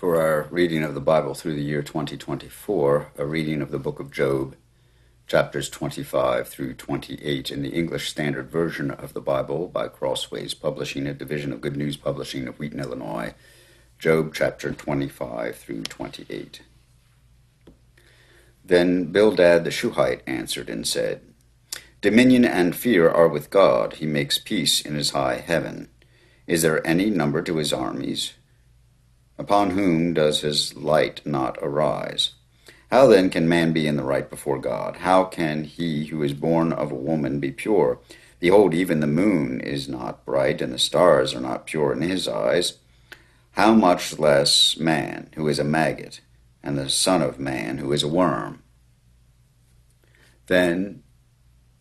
For our reading of the Bible through the year 2024, a reading of the book of Job, chapters 25 through 28 in the English Standard Version of the Bible by Crossways Publishing, a division of Good News Publishing of Wheaton, Illinois. Job chapter 25 through 28. Then Bildad the Shuhite answered and said, Dominion and fear are with God. He makes peace in his high heaven. Is there any number to his armies? Upon whom does his light not arise? How then can man be in the right before God? How can he who is born of a woman be pure? Behold, even the moon is not bright, and the stars are not pure in his eyes. How much less man, who is a maggot, and the son of man, who is a worm? Then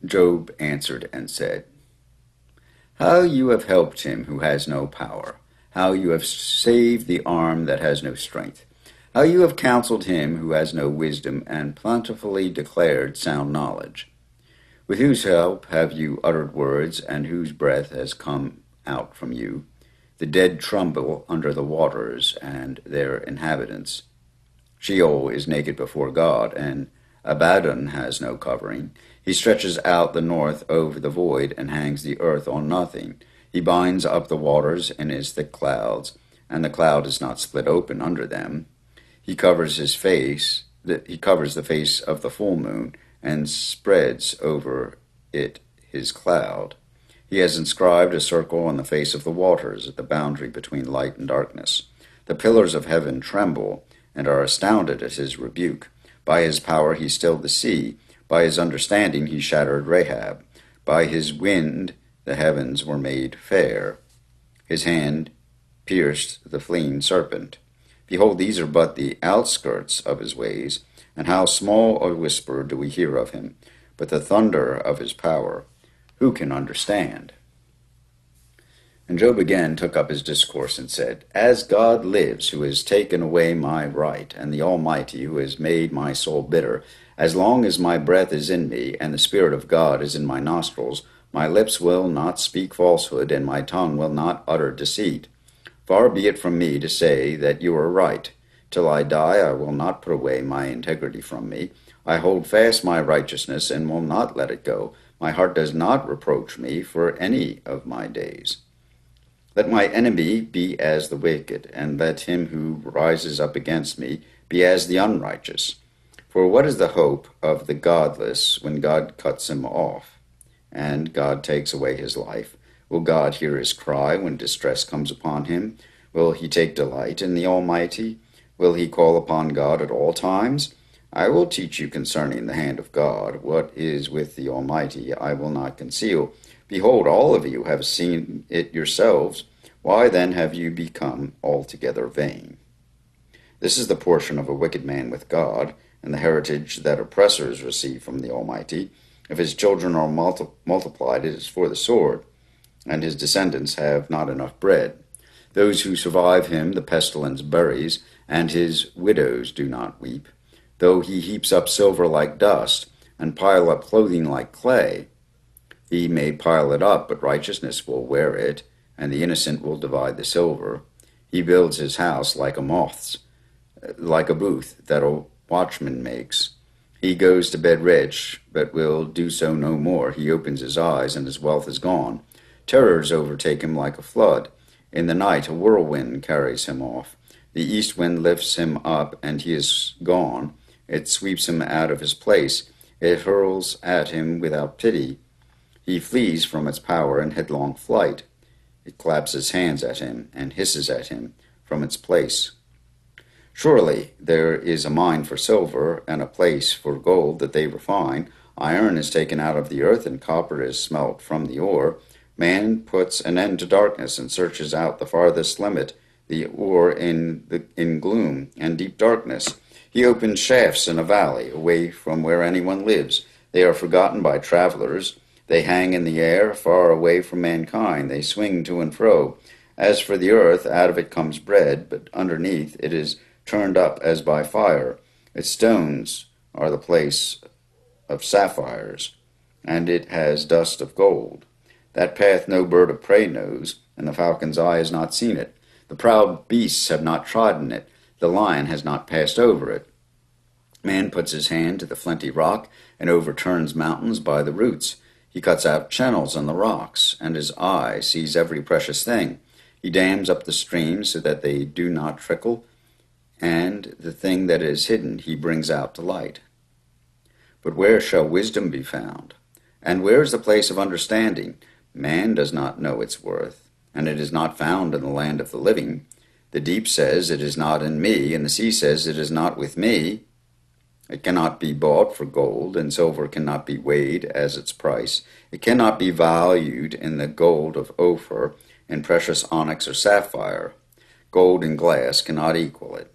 Job answered and said, How you have helped him who has no power! How you have saved the arm that has no strength! How you have counseled him who has no wisdom, and plentifully declared sound knowledge! With whose help have you uttered words, and whose breath has come out from you? The dead tremble under the waters, and their inhabitants. Sheol is naked before God, and Abaddon has no covering. He stretches out the north over the void, and hangs the earth on nothing. He binds up the waters in his thick clouds, and the cloud is not split open under them. He covers the face of the full moon, and spreads over it his cloud. He has inscribed a circle on the face of the waters at the boundary between light and darkness. The pillars of heaven tremble, and are astounded at his rebuke. By his power he stilled the sea. By his understanding he shattered Rahab. By his wind the heavens were made fair. His hand pierced the fleeing serpent. Behold, these are but the outskirts of his ways, and how small a whisper do we hear of him. But the thunder of his power, who can understand? And Job again took up his discourse and said, As God lives, who has taken away my right, and the Almighty, who has made my soul bitter, as long as my breath is in me, and the Spirit of God is in my nostrils, my lips will not speak falsehood, and my tongue will not utter deceit. Far be it from me to say that you are right. Till I die, I will not put away my integrity from me. I hold fast my righteousness, and will not let it go. My heart does not reproach me for any of my days. Let my enemy be as the wicked, and let him who rises up against me be as the unrighteous. For what is the hope of the godless when God cuts him off, and God takes away his life? Will God hear his cry when distress comes upon him? Will he take delight in the Almighty? Will he call upon God at all times? I will teach you concerning the hand of God. What is with the Almighty I will not conceal. Behold, all of you have seen it yourselves. Why then have you become altogether vain? This is the portion of a wicked man with God, and the heritage that oppressors receive from the Almighty. If his children are multiplied, it is for the sword, and his descendants have not enough bread. Those who survive him the pestilence buries, and his widows do not weep. Though he heaps up silver like dust, and pile up clothing like clay, he may pile it up, but righteousness will wear it, and the innocent will divide the silver. He builds his house like a moth's, like a booth that a watchman makes. He goes to bed rich, but will do so no more. He opens his eyes, and his wealth is gone. Terrors overtake him like a flood. In the night a whirlwind carries him off. The east wind lifts him up, and he is gone. It sweeps him out of his place. It hurls at him without pity. He flees from its power in headlong flight. It claps its hands at him, and hisses at him from its place. Surely there is a mine for silver, and a place for gold that they refine. Iron is taken out of the earth, and copper is smelt from the ore. Man puts an end to darkness, and searches out the farthest limit, the ore in gloom and deep darkness. He opens shafts in a valley, away from where anyone lives. They are forgotten by travelers. They hang in the air, far away from mankind. They swing to and fro. As for the earth, out of it comes bread, but underneath it is turned up as by fire. Its stones are the place of sapphires, and it has dust of gold. That path no bird of prey knows, and the falcon's eye has not seen it. The proud beasts have not trodden it. The lion has not passed over it. Man puts his hand to the flinty rock and overturns mountains by the roots. He cuts out channels in the rocks, and his eye sees every precious thing. He dams up the streams so that they do not trickle, and the thing that is hidden he brings out to light. But where shall wisdom be found? And where is the place of understanding? Man does not know its worth, and it is not found in the land of the living. The deep says, "It is not in me," and the sea says, "It is not with me." It cannot be bought for gold, and silver cannot be weighed as its price. It cannot be valued in the gold of Ophir, in precious onyx or sapphire. Gold and glass cannot equal it,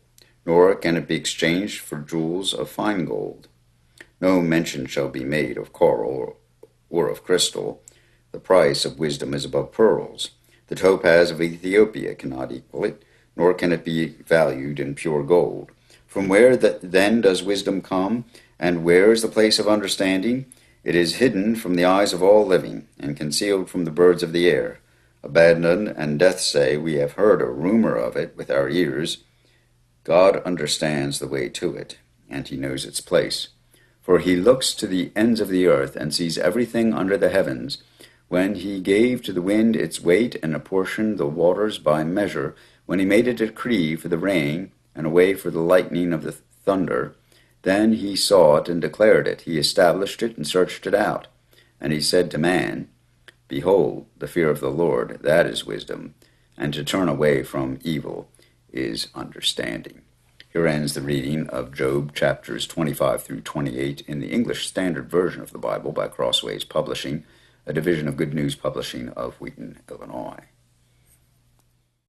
nor can it be exchanged for jewels of fine gold. No mention shall be made of coral or of crystal. The price of wisdom is above pearls. The topaz of Ethiopia cannot equal it, nor can it be valued in pure gold. From where then does wisdom come, and where is the place of understanding? It is hidden from the eyes of all living, and concealed from the birds of the air. Abaddon and Death say, "We have heard a rumor of it with our ears." God understands the way to it, and he knows its place. For he looks to the ends of the earth, and sees everything under the heavens. When he gave to the wind its weight, and apportioned the waters by measure, when he made a decree for the rain, and a way for the lightning of the thunder, then he saw it and declared it. He established it and searched it out. And he said to man, "Behold, the fear of the Lord, that is wisdom, and to turn away from evil is understanding." Here ends the reading of Job chapters 25 through 28 in the English Standard Version of the Bible by Crossways Publishing, a division of Good News Publishing of Wheaton, Illinois.